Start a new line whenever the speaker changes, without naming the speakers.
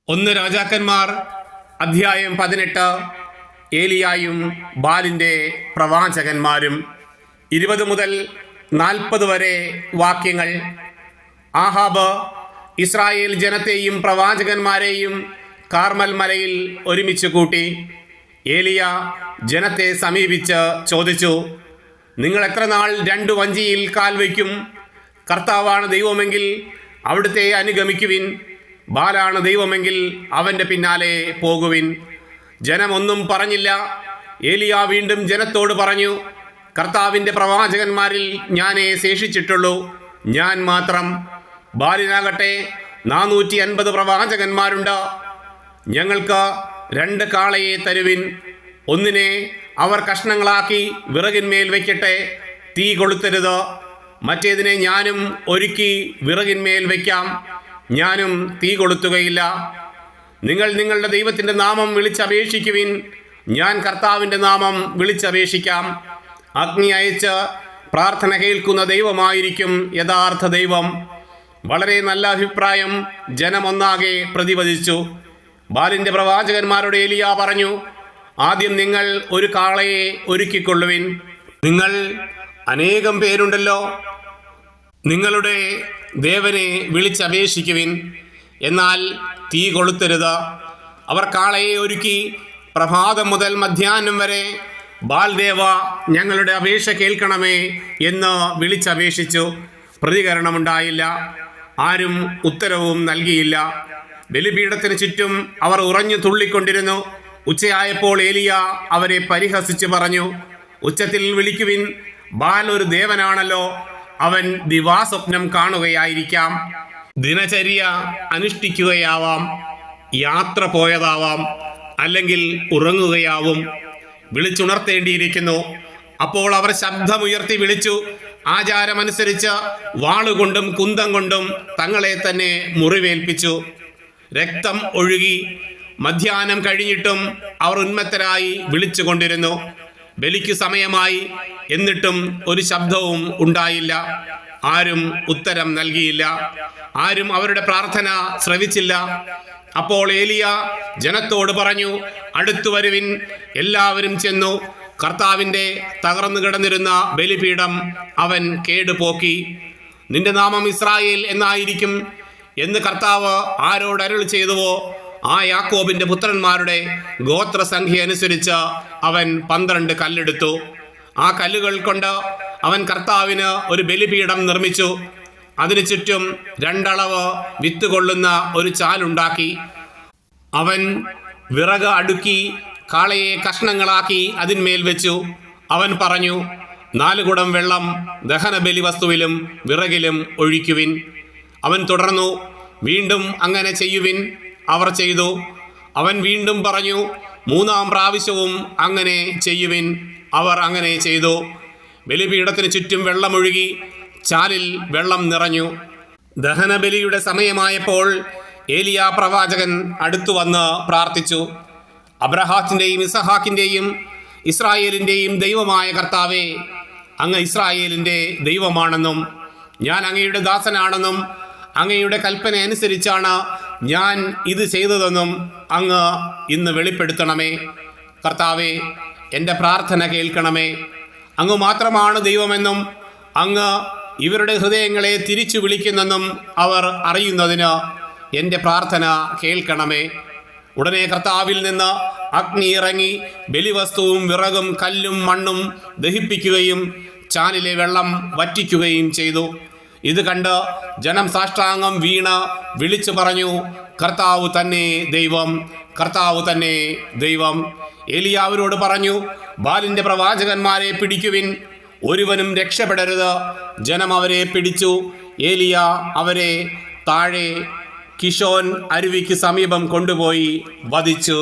ഒന്ന് രാജാക്കന്മാർ അധ്യായം 18. ഏലിയായും ബാലിൻ്റെ പ്രവാചകന്മാരും. 20 മുതൽ 40 വരെ വാക്യങ്ങൾ. ആഹാബ് ഇസ്രായേൽ ജനത്തെയും പ്രവാചകന്മാരെയും കാർമൽ മലയിൽ ഒരുമിച്ച് കൂട്ടി. ഏലിയ ജനത്തെ സമീപിച്ച് ചോദിച്ചു, നിങ്ങൾ എത്ര നാൾ 2 വഞ്ചിയിൽ കാൽ വയ്ക്കും? കർത്താവാണ് ദൈവമെങ്കിൽ അവിടുത്തെ അനുഗമിക്കുവിൻ, ബാലാണ് ദൈവമെങ്കിൽ അവൻ്റെ പിന്നാലെ പോകുവിൻ. ജനമൊന്നും പറഞ്ഞില്ല. ഏലിയ വീണ്ടും ജനത്തോട് പറഞ്ഞു, കർത്താവിൻ്റെ പ്രവാചകന്മാരിൽ ഞാനേ ശേഷിച്ചിട്ടുള്ളൂ, ഞാൻ മാത്രം. ബാലിനാകട്ടെ 450 പ്രവാചകന്മാരുണ്ട്. ഞങ്ങൾക്ക് 2 കാളയെ തരുവിൻ. ഒന്നിനെ അവർ കഷ്ണങ്ങളാക്കി വിറകിന്മേൽ വയ്ക്കട്ടെ, തീ കൊളുത്തരുത്. മറ്റേതിനെ ഞാനും ഒരുക്കി വിറകിന്മേൽ വയ്ക്കാം, ഞാനും തീ കൊളുത്തുകയില്ല. നിങ്ങൾ നിങ്ങളുടെ ദൈവത്തിൻ്റെ നാമം വിളിച്ചപേക്ഷിക്കുവിൻ, ഞാൻ കർത്താവിൻ്റെ നാമം വിളിച്ചപേക്ഷിക്കാം. അഗ്നി അയച്ച് പ്രാർത്ഥന കേൾക്കുന്ന ദൈവമായിരിക്കും യഥാർത്ഥ ദൈവം. വളരെ നല്ല അഭിപ്രായം ജനമൊന്നാകെ പ്രതിപദിച്ചു. ബാലിൻ്റെ പ്രവാചകന്മാരോട് ഏലിയ പറഞ്ഞു, ആദ്യം നിങ്ങൾ ഒരു കാളയെ ഒരുക്കിക്കൊള്ളുവിൻ. നിങ്ങൾ അനേകം പേരുണ്ടല്ലോ, നിങ്ങളുടെ ദേവനെ വിളിച്ചപേക്ഷിക്കുവിൻ, എന്നാൽ തീ കൊളുത്തരുത്. അവർ കാളയെ ഒരുക്കി പ്രഭാതം മുതൽ മധ്യാഹ്നം വരെ, ബാൽദേവ ഞങ്ങളുടെ അപേക്ഷ കേൾക്കണമേ എന്ന് വിളിച്ചപേക്ഷിച്ചു. പ്രതികരണമുണ്ടായില്ല, ആരും ഉത്തരവും നൽകിയില്ല. ബലിപീഠത്തിന് ചുറ്റും അവർ ഉറഞ്ഞു തുള്ളിക്കൊണ്ടിരുന്നു. ഉച്ചയായപ്പോൾ ഏലിയ അവരെ പരിഹസിച്ച് പറഞ്ഞു, ഉച്ചത്തിൽ വിളിക്കുവിൻ, ബാൽ ഒരു ദേവനാണല്ലോ, അവൻ ദിവാസ്വപ്നം കാണുകയായിരിക്കാം, ദിനചര്യ അനുഷ്ഠിക്കുകയാവാം, യാത്ര പോയതാവാം, അല്ലെങ്കിൽ ഉറങ്ങുകയാവും. വിളിച്ചുണർത്തേണ്ടിയിരിക്കുന്നു. അപ്പോൾ അവർ ശബ്ദമുയർത്തി വിളിച്ചു. ആചാരമനുസരിച്ച് വാളുകൊണ്ടും കുന്തം കൊണ്ടും തങ്ങളെ തന്നെ മുറിവേൽപ്പിച്ചു. രക്തം ഒഴുകി. മധ്യാഹ്നം കഴിഞ്ഞിട്ടും അവർ ഉന്മത്തരായി വിളിച്ചുകൊണ്ടിരുന്നു. ബലിക്ക് സമയമായി, എന്നിട്ടും ഒരു ശബ്ദവും ഉണ്ടായില്ല. ആരും ഉത്തരം നൽകിയില്ല. ആരും അവരുടെ പ്രാർത്ഥന ശ്രവിച്ചില്ല. അപ്പോൾ ഏലിയ ജനത്തോട് പറഞ്ഞു, അടുത്തു വരുവിൻ. എല്ലാവരും ചെന്നു. കർത്താവിൻ്റെ തകർന്നു കിടന്നിരുന്ന ബലിപീഠം അവൻ കേടുപോക്കി. നിന്റെ നാമം ഇസ്രായേൽ എന്നായിരിക്കും എന്ന് കർത്താവ് ആരോട് അരുളി ചെയ്തുവോ ആ യാക്കോബിൻ്റെ പുത്രന്മാരുടെ ഗോത്രസംഖ്യ അനുസരിച്ച് അവൻ 12 കല്ലെടുത്തു. ആ കല്ലുകൾ കൊണ്ട് അവൻ കർത്താവിന് ഒരു ബലിപീഠം നിർമ്മിച്ചു. അതിനു ചുറ്റും 2 അളവ് വിത്ത് കൊള്ളുന്ന ഒരു ചാലുണ്ടാക്കി. അവൻ വിറക് അടുക്കി കാളയെ കഷ്ണങ്ങളാക്കി അതിന്മേൽ വെച്ചു. അവൻ പറഞ്ഞു, 4 കുടം വെള്ളം ദഹനബലി വസ്തുവിലും വിറകിലും ഒഴിക്കുവിൻ. അവൻ തുടർന്നു, വീണ്ടും അങ്ങനെ ചെയ്യുവിൻ. അവർ ചെയ്തു. അവൻ വീണ്ടും പറഞ്ഞു, 3-ാം പ്രാവശ്യവും അങ്ങനെ ചെയ്യുവിൻ. അവർ അങ്ങനെ ചെയ്തു. ബലിപീഠത്തിന് ചുറ്റും വെള്ളമൊഴുകി, ചാലിൽ വെള്ളം നിറഞ്ഞു. ദഹനബലിയുടെ സമയമായപ്പോൾ ഏലിയ പ്രവാചകൻ അടുത്തു വന്ന് പ്രാർത്ഥിച്ചു, അബ്രഹാത്തിൻ്റെയും ഇസഹാക്കിൻ്റെയും ഇസ്രായേലിൻ്റെയും ദൈവമായ കർത്താവേ, അങ്ങ് ഇസ്രായേലിൻ്റെ ദൈവമാണെന്നും ഞാൻ അങ്ങയുടെ ദാസനാണെന്നും അങ്ങയുടെ കൽപ്പന അനുസരിച്ചാണ് ഞാൻ ഇത് ചെയ്തതെന്നും അങ്ങ് ഇന്ന് വെളിപ്പെടുത്തണമേ. കർത്താവേ, എൻ്റെ പ്രാർത്ഥന കേൾക്കണമേ. അങ്ങ് മാത്രമാണ് ദൈവമെന്നും അങ്ങ് ഇവരുടെ ഹൃദയങ്ങളെ തിരിച്ചു വിളിക്കുന്നെന്നും അവർ അറിയുന്നതിന് എൻ്റെ പ്രാർത്ഥന കേൾക്കണമേ. ഉടനെ കർത്താവിൽ നിന്ന് അഗ്നി ഇറങ്ങി ബലിവസ്തുവും വിറകും കല്ലും മണ്ണും ദഹിപ്പിക്കുകയും ചാലിലെ വെള്ളം വറ്റിക്കുകയും ചെയ്തു. ഇത് കണ്ട് ജനം സാഷ്ടാംഗം വീണ് വിളിച്ചു പറഞ്ഞു, കർത്താവ് തന്നെ ദൈവം, കർത്താവ് തന്നെ ദൈവം. ഏലിയ അവരോട് പറഞ്ഞു, ബാലിൻ്റെ പ്രവാചകന്മാരെ പിടിക്കുവിൻ, ഒരുവനും രക്ഷപ്പെടരുത്. ജനം അവരെ പിടിച്ചു. ഏലിയ അവരെ താഴെ കിഷോൻ അരുവിക്ക് സമീപം കൊണ്ടുപോയി വധിച്ചു.